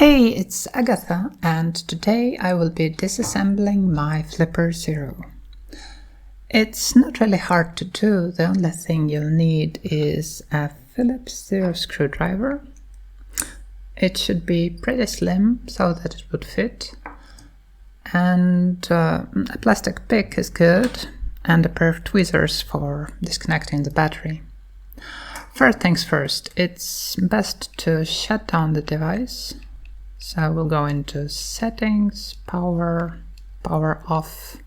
Hey, it's Agatha, and today I will be disassembling my Flipper Zero. It's not really hard to do. The only thing you'll need is a Phillips Zero screwdriver. It should be pretty slim so that it would fit, and a plastic pick is good, and a pair of tweezers for disconnecting the battery. First things first, it's best to shut down the device. So we'll go into Settings, Power, Power Off.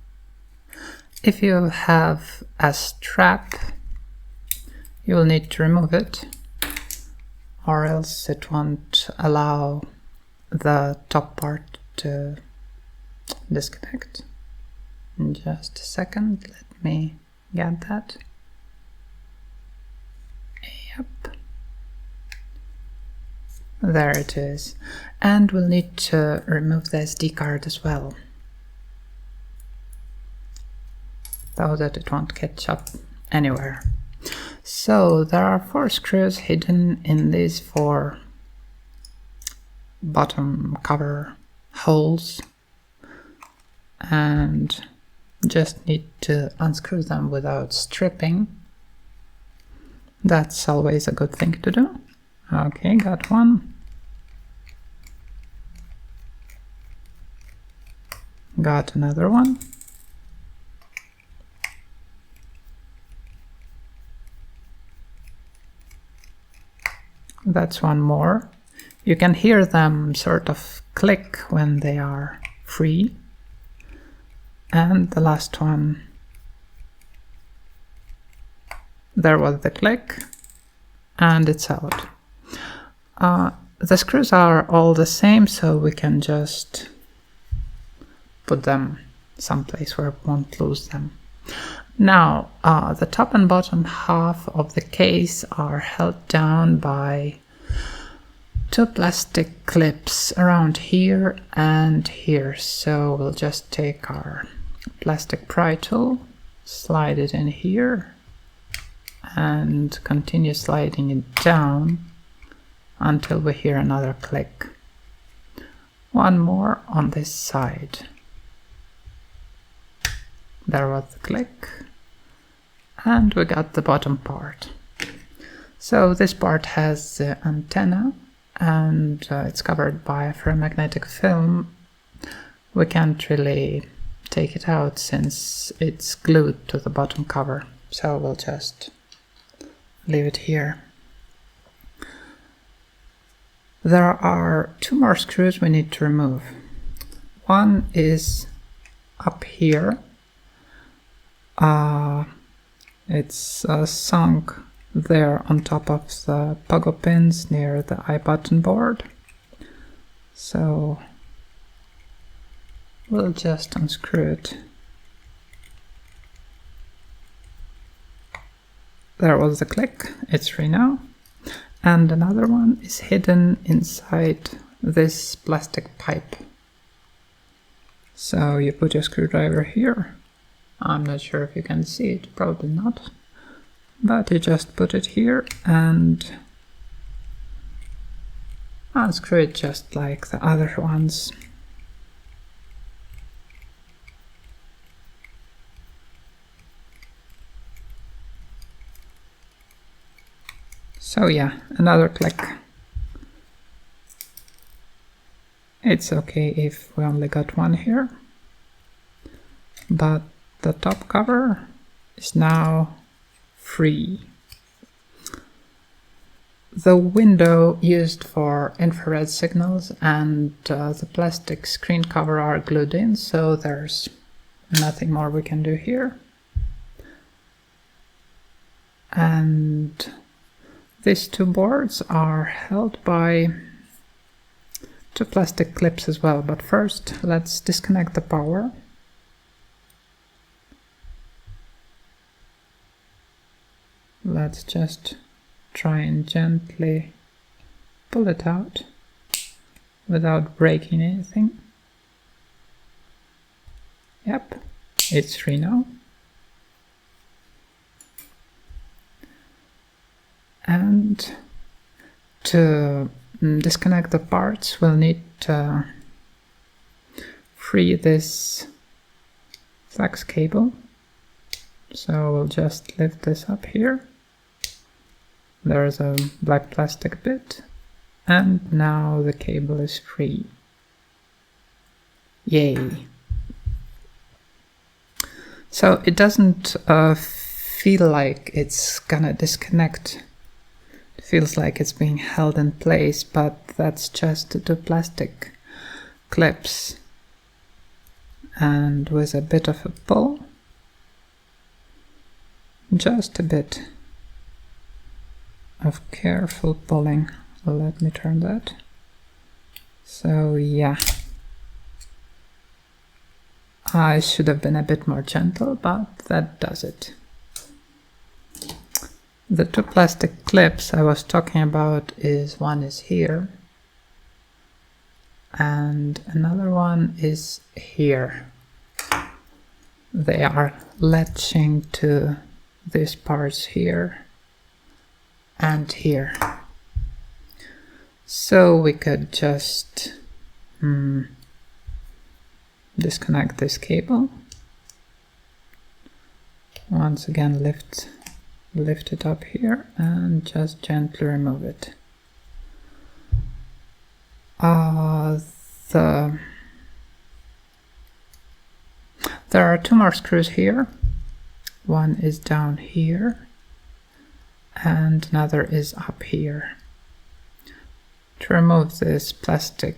If you have a strap, you will need to remove it, or else it won't allow the top part to disconnect. In just a second, let me get that. Yep. There it is. And we'll need to remove the SD card as well, so that it won't catch up anywhere. So there are 4 screws hidden in these 4 bottom cover holes, and just need to unscrew them without stripping. That's always a good thing to do. Okay, got one. Got another one. That's one more. You can hear them sort of click when they are free. And the last one. There was the click, and it's out. The screws are all the same, so we can just put them someplace where we won't lose them. Now, the top and bottom half of the case are held down by 2 plastic clips around here and here. So we'll just take our plastic pry tool, slide it in here, and continue sliding it down until we hear another click. One more on this side. There was the click, and we got the bottom part. So this part has the antenna, and it's covered by a ferromagnetic film. We can't really take it out since it's glued to the bottom cover, so we'll just leave it here. There are 2 more screws we need to remove. One is up here. It's sunk there on top of the pogo pins near the I button board. So we'll just unscrew it. There was the click, it's free now. And another one is hidden inside this plastic pipe. So you put your screwdriver here. I'm not sure if you can see it, probably not. But you just put it here and unscrew it just like the other ones. So yeah, another click. It's okay if we only got one here, but the top cover is now free. The window used for infrared signals and the plastic screen cover are glued in, so there's nothing more we can do here. And these 2 boards are held by 2 plastic clips as well, but first let's disconnect the power. Let's just try and gently pull it out without breaking anything. Yep, it's free now. And to disconnect the parts, we'll need to free this flex cable. So we'll just lift this up here. There's a black plastic bit, and now the cable is free. Yay! So it doesn't feel like it's gonna disconnect. It feels like it's being held in place, but that's just the plastic clips. And with a bit of a pull, just a bit of careful pulling. Let me turn that. So yeah, I should have been a bit more gentle, but that does it. The two plastic clips I was talking about one is here and another one is here. They are latching to these parts here and here. So we could just disconnect this cable. Once again, lift it up here and just gently remove it. There are two more screws here. One is down here and another is up here. To remove this plastic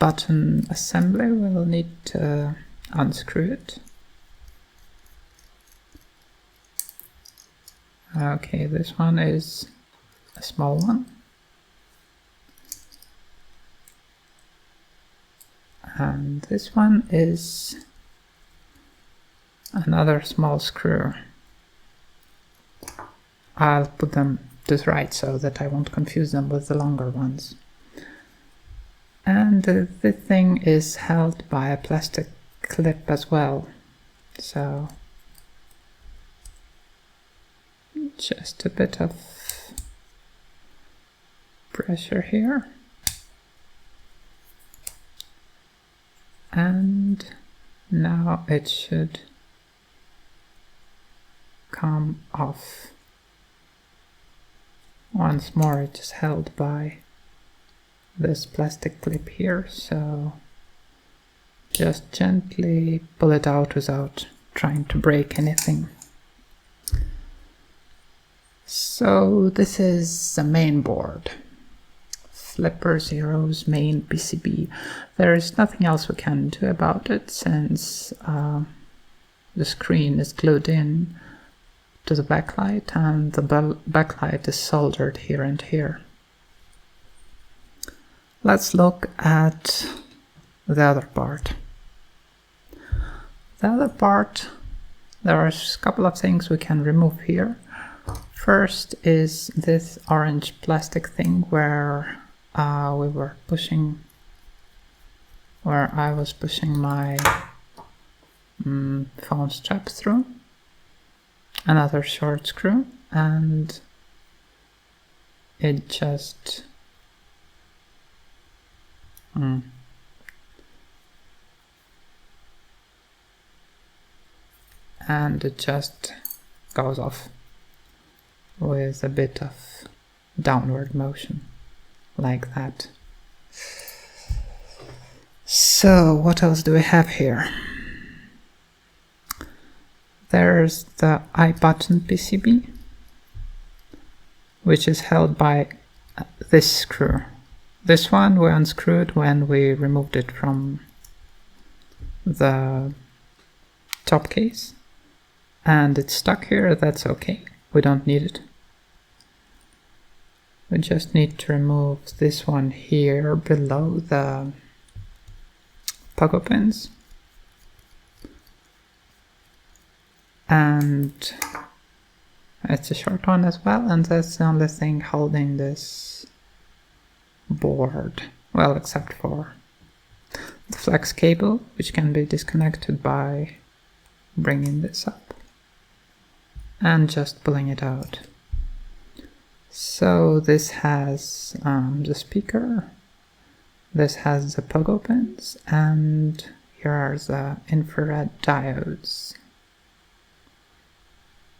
button assembly, we'll need to unscrew it. Okay, this one is a small one. And this one is another small screw. I'll put them to the right so that I won't confuse them with the longer ones. And the thing is held by a plastic clip as well. So just a bit of pressure here. And now it should come off. Once more, it is held by this plastic clip here, so just gently pull it out without trying to break anything. So this is the main board. Flipper Zero's main PCB. There is nothing else we can do about it since the screen is glued in to the backlight and the backlight is soldered here and here. Let's look at the other part. The other part, there are a couple of things we can remove here. First is this orange plastic thing where I was pushing my phone strap through. Another short screw, and it just goes off with a bit of downward motion like that. So what else do we have here? There's the I-button PCB, which is held by this screw. This one we unscrewed when we removed it from the top case, and it's stuck here. That's okay, we don't need it. We just need to remove this one here below the pogo pins. And it's a short one as well, and that's the only thing holding this board. Well, except for the flex cable, which can be disconnected by bringing this up and just pulling it out. So this has the speaker, this has the pogo pins, and here are the infrared diodes.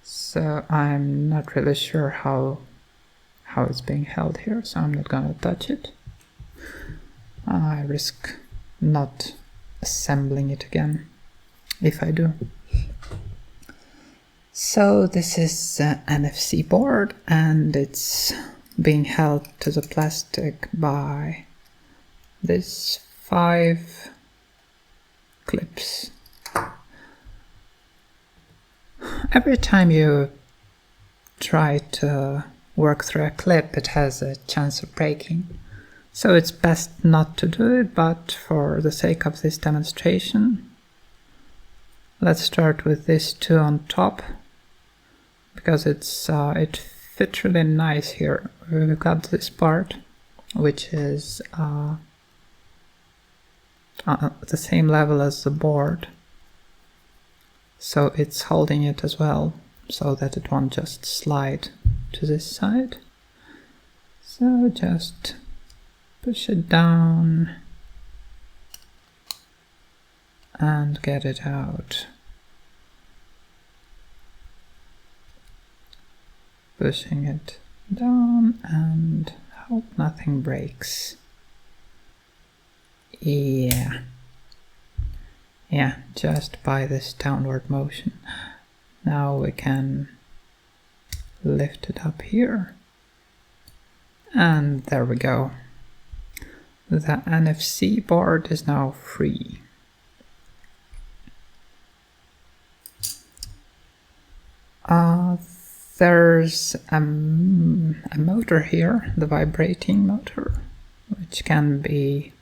So I'm not really sure how it's being held here, so I'm not gonna touch it. I risk not assembling it again if I do. So this is an NFC board, and it's being held to the plastic by these 5 clips. Every time you try to work through a clip, it has a chance of breaking. So it's best not to do it, but for the sake of this demonstration, let's start with these 2 on top, because it fits really nice here. We've got this part, which is at the same level as the board, so it's holding it as well, so that it won't just slide to this side. So just push it down and get it out. Pushing it down and hope nothing breaks. Yeah, just by this downward motion. Now we can lift it up here, and there we go. The NFC board is now free. There's a motor here, the vibrating motor, which can be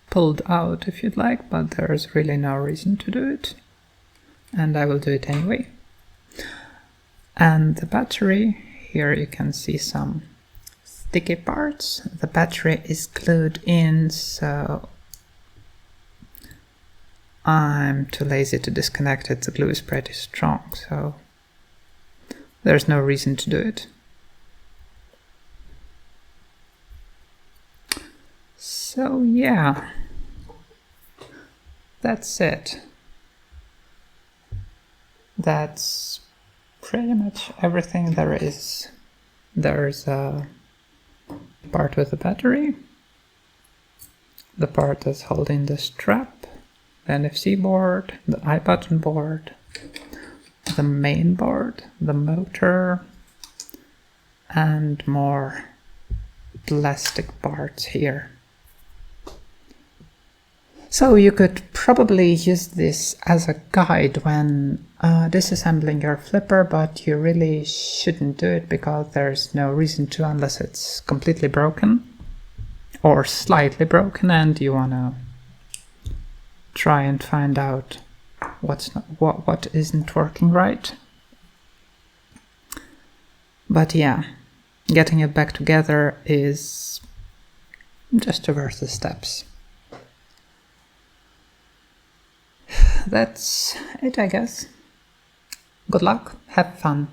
pulled out if you'd like, but there's really no reason to do it, and I will do it anyway. And the battery, here you can see some sticky parts. The battery is glued in, so I'm too lazy to disconnect it. The glue is pretty strong, so there's no reason to do it. So yeah, that's it. That's pretty much everything there is. There's a part with the battery, the part that's holding the strap, the NFC board, the iButton board, the main board, the motor, and more plastic parts here. So you could probably use this as a guide when disassembling your flipper, but you really shouldn't do it because there's no reason to unless it's completely broken or slightly broken and you want to try and find out what isn't working right. But yeah, getting it back together is just worth the steps. That's it, I guess. Good luck, have fun.